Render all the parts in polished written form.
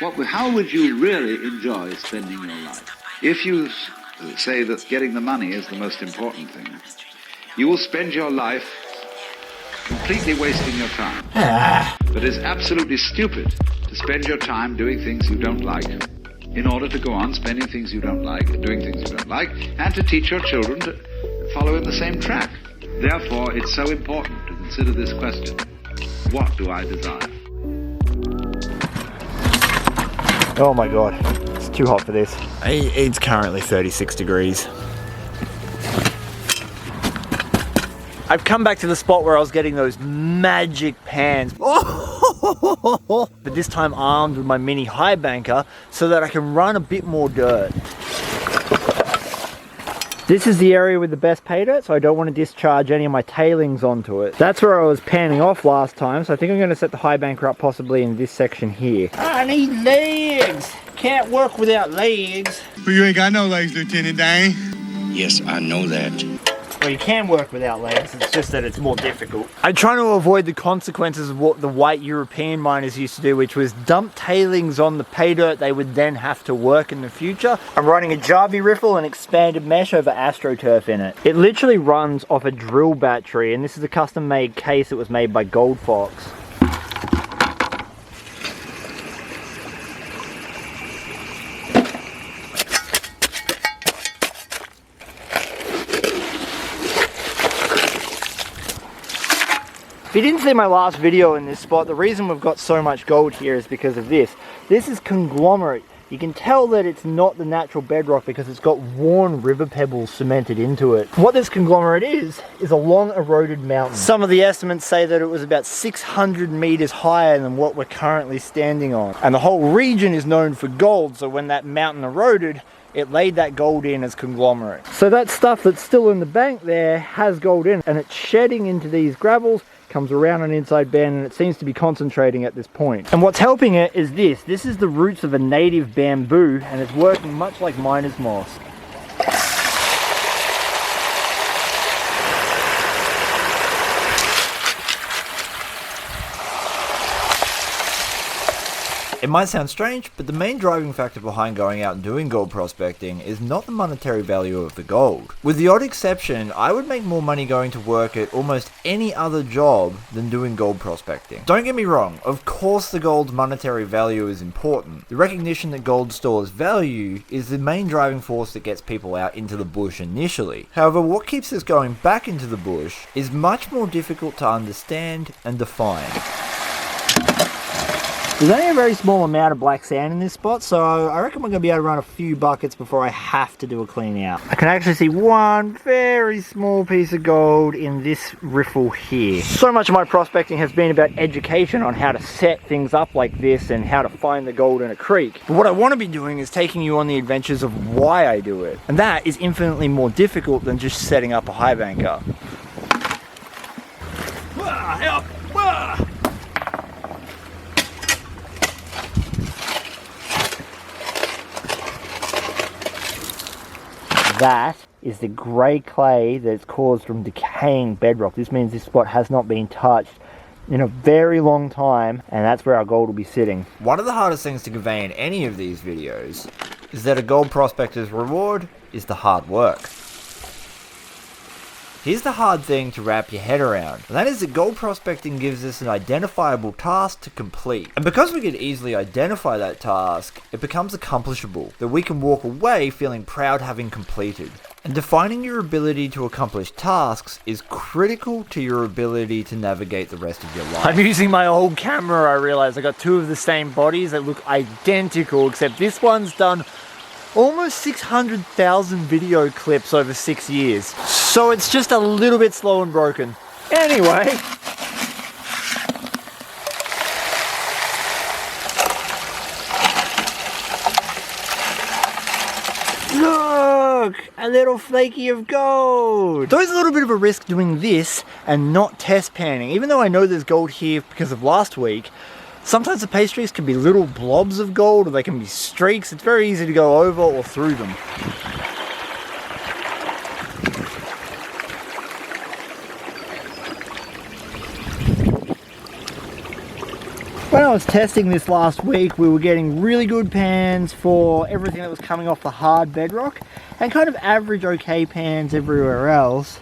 How would you really enjoy spending your life? If you say that getting the money is the most important thing, you will spend your life completely wasting your time. But it's absolutely stupid to spend your time doing things you don't like in order to go on spending things you don't like, doing things you don't like, and to teach your children to follow in the same track. Therefore, it's so important to consider this question: what do I desire? Oh my god, it's too hot for this. It's currently 36 degrees. I've come back to the spot where I was getting those magic pans. But this time armed with my mini high banker so that I can run a bit more dirt. This is the area with the best pay dirt, so I don't want to discharge any of my tailings onto it. That's where I was panning off last time, so I think I'm going to set the high banker up possibly in this section here. I need legs! Can't work without legs. But you ain't got no legs, Lieutenant Dane. Yes, I know that. Well, you can work without legs, it's just that it's more difficult. I'm trying to avoid the consequences of what the white European miners used to do, which was dump tailings on the pay dirt they would then have to work in the future. I'm running a Jarvie riffle and expanded mesh over AstroTurf in it. It literally runs off a drill battery, and this is a custom made case that was made by Gold Fox. If you didn't see my last video in this spot, the reason we've got so much gold here is because of this. This is conglomerate. You can tell that it's not the natural bedrock because it's got worn river pebbles cemented into it. What this conglomerate is a long eroded mountain. Some of the estimates say that it was about 600 meters higher than what we're currently standing on. And the whole region is known for gold, so when that mountain eroded, it laid that gold in as conglomerate. So that stuff that's still in the bank there has gold in, and it's shedding into these gravels, comes around an inside bend, and it seems to be concentrating at this point. And what's helping it is this. This is the roots of a native bamboo, and it's working much like miner's moss. It might sound strange, but the main driving factor behind going out and doing gold prospecting is not the monetary value of the gold. With the odd exception, I would make more money going to work at almost any other job than doing gold prospecting. Don't get me wrong, of course the gold's monetary value is important. The recognition that gold stores value is the main driving force that gets people out into the bush initially. However, what keeps us going back into the bush is much more difficult to understand and define. There's only a very small amount of black sand in this spot, so I reckon we're going to be able to run a few buckets before I have to do a clean out. I can actually see one very small piece of gold in this riffle here. So much of my prospecting has been about education on how to set things up like this and how to find the gold in a creek. But what I want to be doing is taking you on the adventures of why I do it. And that is infinitely more difficult than just setting up a high banker. Help! That is the grey clay that's caused from decaying bedrock. This means this spot has not been touched in a very long time, and that's where our gold will be sitting. One of the hardest things to convey in any of these videos is that a gold prospector's reward is the hard work. Here's the hard thing to wrap your head around, and that is that gold prospecting gives us an identifiable task to complete. And because we can easily identify that task, it becomes accomplishable, that we can walk away feeling proud having completed. And defining your ability to accomplish tasks is critical to your ability to navigate the rest of your life. I'm using my old camera, I realize. I got two of the same bodies that look identical, except this one's done almost 600,000 video clips over 6 years. So it's just a little bit slow and broken. Anyway. Look! A little flaky of gold! There's a little bit of a risk doing this and not test panning. Even though I know there's gold here because of last week, sometimes the pay streaks can be little blobs of gold, or they can be streaks. It's very easy to go over or through them. When I was testing this last week, we were getting really good pans for everything that was coming off the hard bedrock and kind of average okay pans everywhere else.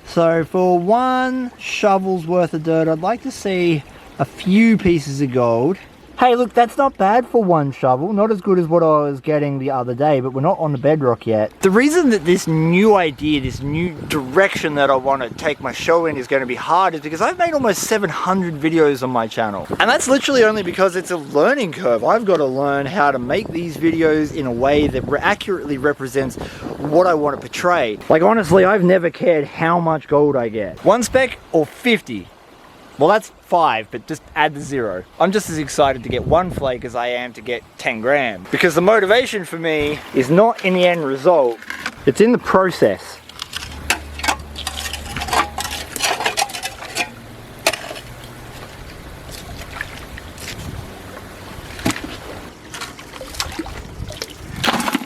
So for one shovel's worth of dirt, I'd like to see a few pieces of gold. Hey, look, that's not bad for one shovel. Not as good as what I was getting the other day, but we're not on the bedrock yet. The reason that this new idea, this new direction that I want to take my show in is going to be hard is because I've made almost 700 videos on my channel. And that's literally only because it's a learning curve. I've got to learn how to make these videos in a way that accurately represents what I want to portray. Like, honestly, I've never cared how much gold I get. 1 speck or 50. Well, that's 5, but just add the 0. I'm just as excited to get 1 flake as I am to get 10 grams. Because the motivation for me is not in the end result, it's in the process.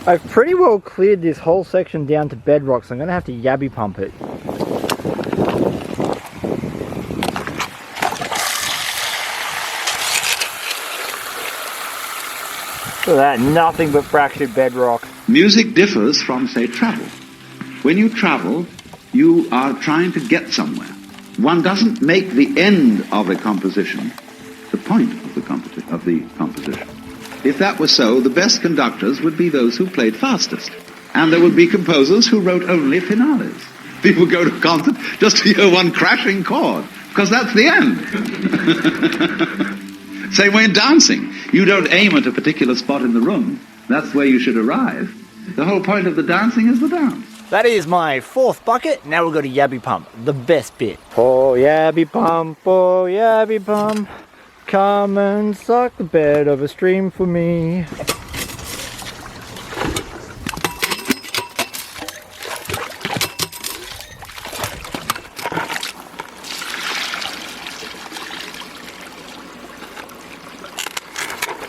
I've pretty well cleared this whole section down to bedrock, so I'm going to have to yabby pump it. Look at that, nothing but fractured bedrock. Music differs from, say, travel. When you travel, you are trying to get somewhere. One doesn't make the end of a composition the point of the composition. If that were so, the best conductors would be those who played fastest. And there would be composers who wrote only finales. People go to a concert just to hear one crashing chord, because that's the end. Same way in dancing. You don't aim at a particular spot in the room. That's where you should arrive. The whole point of the dancing is the dance. That is my 4th bucket. Now we've got a yabby pump, the best bit. Oh yabby pump, come and suck the bed of a stream for me.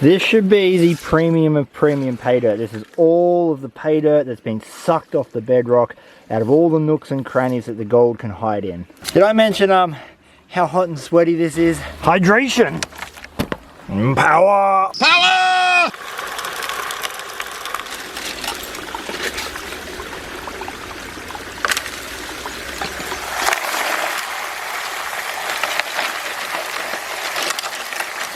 This should be the premium of premium pay dirt. This is all of the pay dirt that's been sucked off the bedrock out of all the nooks and crannies that the gold can hide in. Did I mention how hot and sweaty this is? Hydration! Power! Power!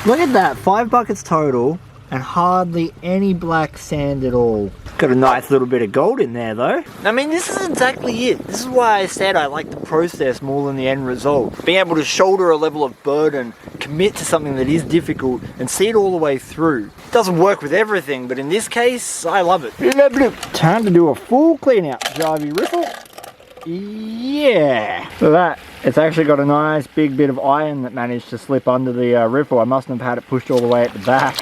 Look at that, 5 buckets total and hardly any black sand at all. Got a nice little bit of gold in there though. I mean, this is exactly it. This is why I said I like the process more than the end result. Being able to shoulder a level of burden, commit to something that is difficult and see it all the way through. It doesn't work with everything, but in this case, I love it. Time to do a full clean out. Jarvie riffle. Yeah. So that, it's actually got a nice big bit of iron that managed to slip under the riffle. I mustn't have had it pushed all the way at the back.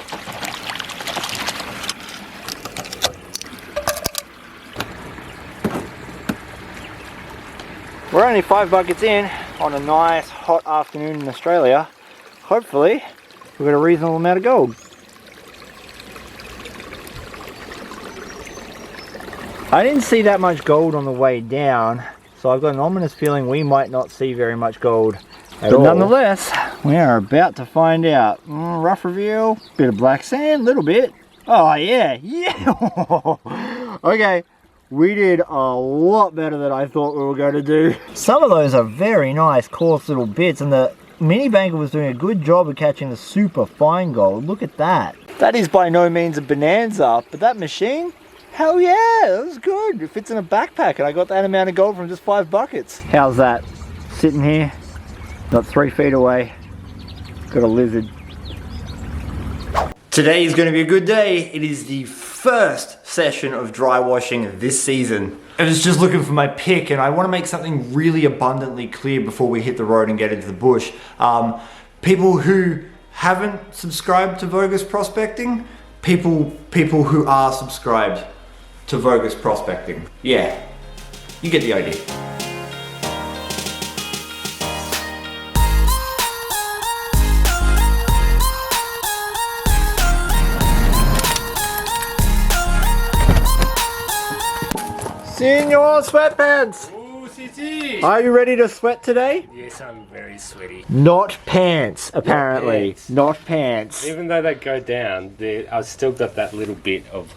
We're only 5 buckets in on a nice hot afternoon in Australia. Hopefully we've got a reasonable amount of gold. I didn't see that much gold on the way down, so I've got an ominous feeling we might not see very much gold at all. Nonetheless, we are about to find out. Rough reveal, bit of black sand, little bit. Oh yeah, yeah. Okay, we did a lot better than I thought we were going to do. Some of those are very nice, coarse little bits, and the mini banker was doing a good job of catching the super fine gold. Look at that. That is by no means a bonanza, but that machine, hell yeah, that was good. It fits in a backpack and I got that amount of gold from just 5 buckets. How's that? Sitting here, not 3 feet away, got a lizard. Today is going to be a good day. It is the first session of dry washing this season. I was just looking for my pick and I want to make something really abundantly clear before we hit the road and get into the bush. People who haven't subscribed to Vo-Gus prospecting, people who are subscribed to Vo-Gus prospecting. Yeah, you get the idea. Senor Sweatpants! Ooh, Are you ready to sweat today? Yes, I'm very sweaty. Not pants, apparently. Not pants. Even though they go down, I've still got that little bit of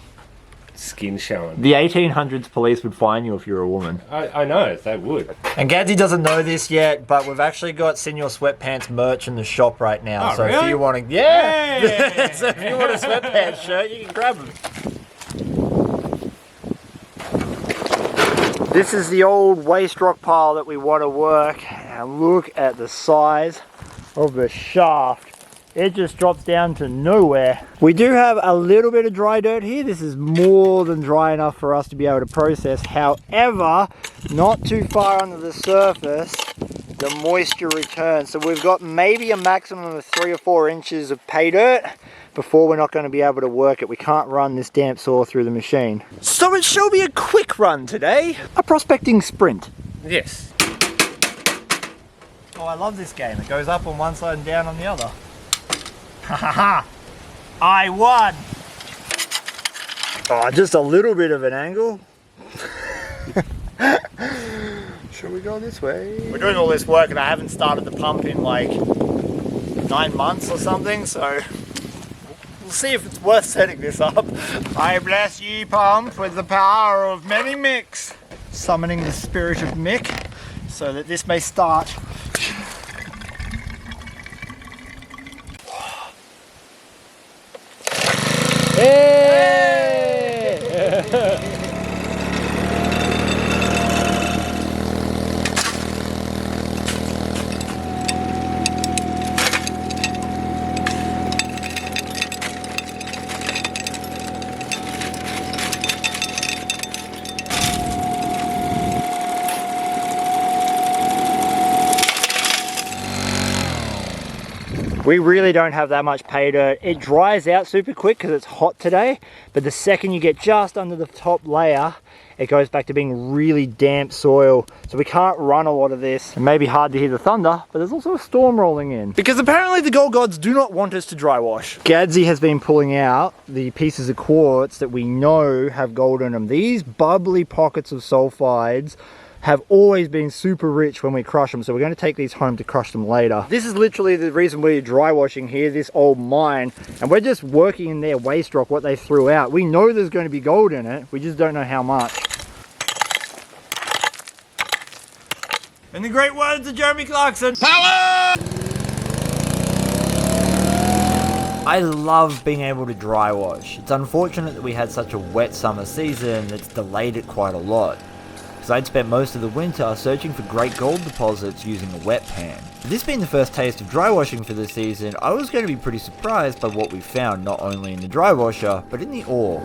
skin showing. The 1800s police would fine you if you're a woman. I know, they would. And Gadsy doesn't know this yet, but we've actually got Senior Sweatpants merch in the shop right now. Oh, so really? if you want to, yeah, so if you want a sweatpants shirt, you can grab them. This is the old waste rock pile that we want to work, and look at the size of the shaft. It just drops down to nowhere. We do have a little bit of dry dirt here. This is more than dry enough for us to be able to process. However, not too far under the surface, the moisture returns. So we've got maybe a maximum of 3 or 4 inches of pay dirt before we're not going to be able to work it. We can't run this damp soil through the machine. So it shall be a quick run today. A prospecting sprint. Yes. Oh, I love this game. It goes up on one side and down on the other. Ha ha ha! I won! Oh, just a little bit of an angle. Shall we go this way? We're doing all this work and I haven't started the pump in like 9 months or something, so we'll see if it's worth setting this up. I bless ye, pump, with the power of many Micks. Summoning the spirit of Mick so that this may start. We really don't have that much pay dirt. It dries out super quick because it's hot today, but the second you get just under the top layer, it goes back to being really damp soil. So we can't run a lot of this. It may be hard to hear the thunder, but there's also a storm rolling in. Because apparently the gold gods do not want us to dry wash. Gadsy has been pulling out the pieces of quartz that we know have gold in them. These bubbly pockets of sulfides have always been super rich when we crush them, so we're going to take these home to crush them later. This is literally the reason we're dry washing here, this old mine, and we're just working in their waste rock, what they threw out. We know there's going to be gold in it, we just don't know how much. In the great words of Jeremy Clarkson, power! I love being able to dry wash. It's unfortunate that we had such a wet summer season that's delayed it quite a lot. Because I'd spent most of the winter searching for great gold deposits using a wet pan. This being the first taste of dry washing for this season, I was going to be pretty surprised by what we found not only in the dry washer, but in the ore.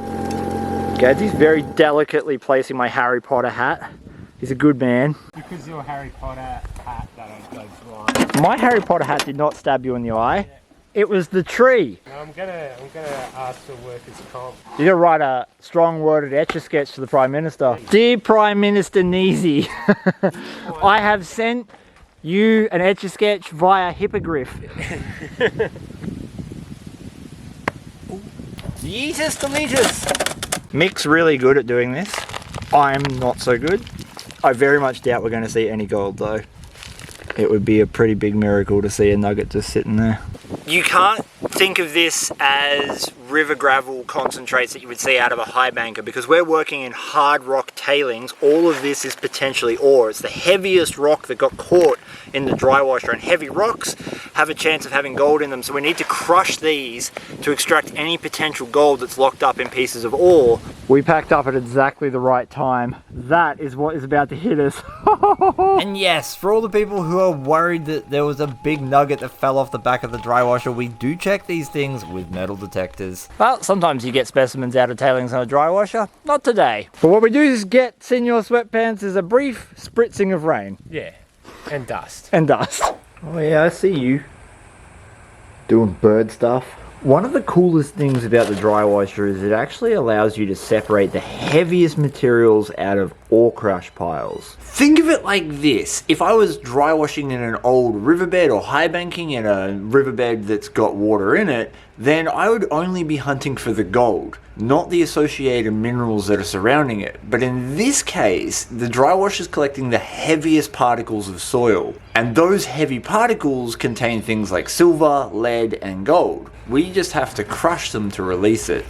Gadsy's very delicately placing my Harry Potter hat. He's a good man. Because your Harry Potter hat that goes wrong. My Harry Potter hat did not stab you in the eye. It was the tree. I'm gonna ask for workers' comp. You're gonna write a strong worded etch-a-sketch to the Prime Minister. Dear Prime Minister Neezy, I have sent you an etch-a-sketch via hippogriff. Yeetus Deletus. Mick's really good at doing this. I'm not so good. I very much doubt we're gonna see any gold though. It would be a pretty big miracle to see a nugget just sitting there. You can't think of this as river gravel concentrates that you would see out of a high banker, because we're working in hard rock tailings. All of this is potentially ore. It's the heaviest rock that got caught in the dry washer, and heavy rocks have a chance of having gold in them, so we need to crush these to extract any potential gold that's locked up in pieces of ore. We packed up at exactly the right time. That is what is about to hit us. And yes, for all the people who are worried that there was a big nugget that fell off the back of the dry washer, we do check these things with metal detectors. Well, sometimes you get specimens out of tailings on a dry washer. Not today. But what we do is get Senior Sweatpants is a brief spritzing of rain. Yeah, and dust. And dust. Oh yeah, I see you doing bird stuff. One of the coolest things about the dry washer is it actually allows you to separate the heaviest materials out of ore crush piles. Think of it like this. If I was dry washing in an old riverbed or high banking in a riverbed that's got water in it, then I would only be hunting for the gold. not the associated minerals that are surrounding it. But in this case, the dry wash is collecting the heaviest particles of soil. And those heavy particles contain things like silver, lead, and gold. We just have to crush them to release it.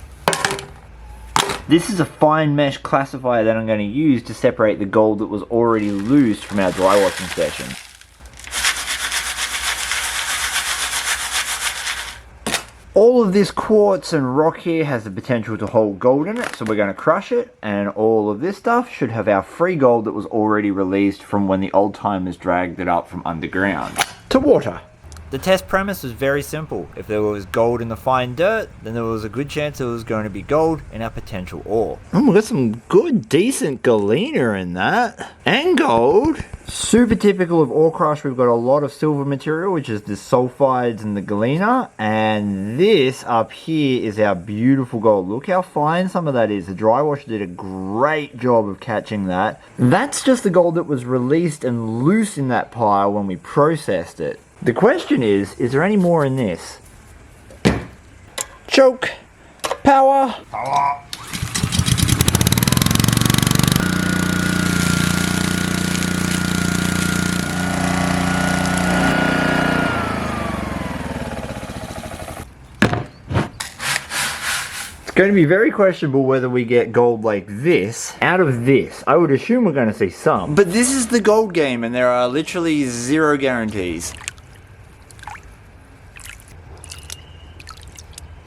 This is a fine mesh classifier that I'm going to use to separate the gold that was already loose from our dry washing session. All of this quartz and rock here has the potential to hold gold in it, so we're going to crush it, and all of this stuff should have our free gold that was already released from when the old timers dragged it up from underground. To water. The test premise was very simple. If there was gold in the fine dirt, then there was a good chance there was going to be gold in our potential ore. Oh, we got some good, decent galena in that. And gold. Super typical of ore crush, we've got a lot of silver material, which is the sulfides and the galena. And this up here is our beautiful gold. Look how fine some of that is. The dry wash did a great job of catching that. That's just the gold that was released and loose in that pile when we processed it. The question is there any more in this? Choke! Power! Power! It's going to be very questionable whether we get gold like this out of this. I would assume we're going to see some. But this is the gold game, and there are literally zero guarantees.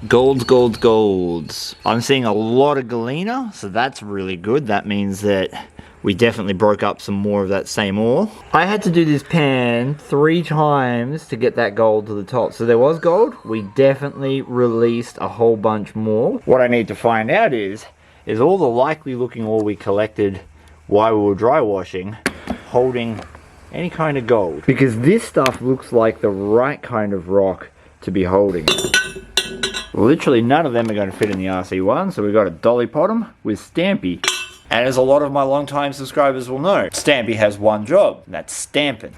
Golds. I'm seeing a lot of galena, so that's really good. That means that we definitely broke up some more of that same ore. I had to do this pan 3 times to get that gold to the top. So there was gold. We definitely released a whole bunch more. What I need to find out is all the likely looking ore we collected while we were dry washing holding any kind of gold. Because this stuff looks like the right kind of rock to be holding it. Literally none of them are going to fit in the RC1, so we've got to dolly pot them with Stampy. And as a lot of my long-time subscribers will know, Stampy has one job, and that's stamping.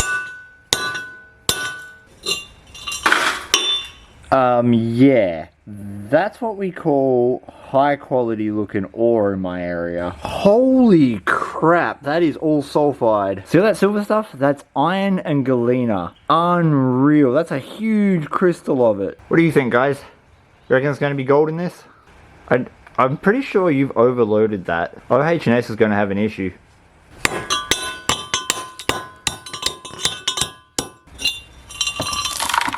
Yeah. That's what we call high quality looking ore in my area. Holy crap, that is all sulfide. See all that silver stuff? That's iron and galena. Unreal. That's a huge crystal of it. What do you think, guys? You reckon there's going to be gold in this? I'm pretty sure you've overloaded that. OH&S is going to have an issue.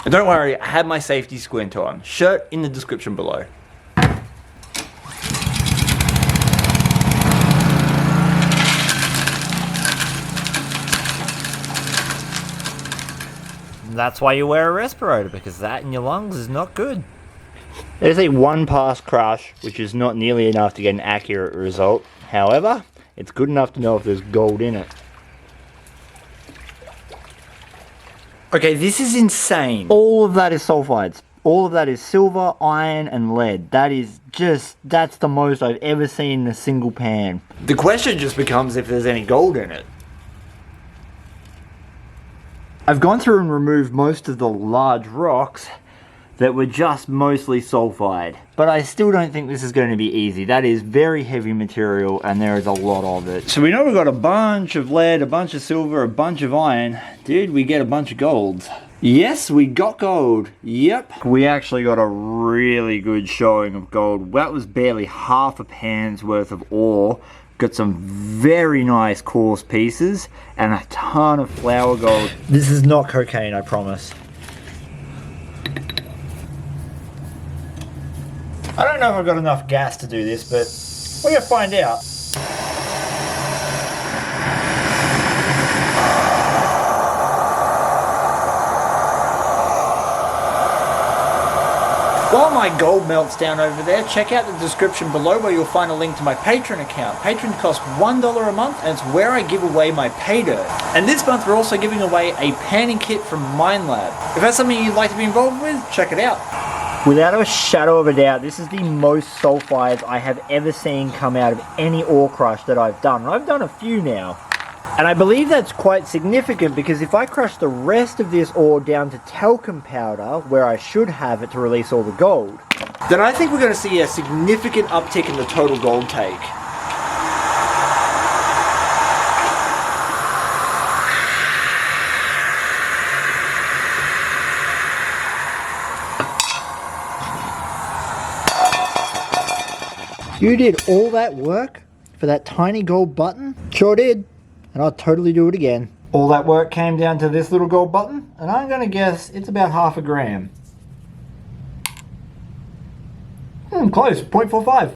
And don't worry, I had my safety squint on. Shirt in the description below. That's why you wear a respirator, because that in your lungs is not good. There's a 1 pass crush, which is not nearly enough to get an accurate result. However, it's good enough to know if there's gold in it. Okay, this is insane. All of that is sulfides. All of that is silver, iron, and lead. That's the most I've ever seen in a single pan. The question just becomes if there's any gold in it. I've gone through and removed most of the large rocks that were just mostly sulfide. But I still don't think this is going to be easy. That is very heavy material and there is a lot of it. So we know we've got a bunch of lead, a bunch of silver, a bunch of iron. Did we get a bunch of gold? Yes, we got gold. Yep. We actually got a really good showing of gold. That was barely half a pan's worth of ore. Got some very nice coarse pieces and a ton of flour gold. This is not cocaine, I promise. I don't know if I've got enough gas to do this, but we're going to find out. While my gold melts down over there, check out the description below where you'll find a link to my Patreon account. Patreon costs $1 a month and it's where I give away my pay dirt. And this month we're also giving away a panning kit from Minelab. If that's something you'd like to be involved with, check it out. Without a shadow of a doubt, this is the most sulfides I have ever seen come out of any ore crush that I've done. And I've done a few now. And I believe that's quite significant because if I crush the rest of this ore down to talcum powder, where I should have it to release all the gold, then I think we're going to see a significant uptick in the total gold take. You did all that work for that tiny gold button? Sure did. And I'll totally do it again. All that work came down to this little gold button, and I'm gonna guess it's about half a gram. Close, 0.45.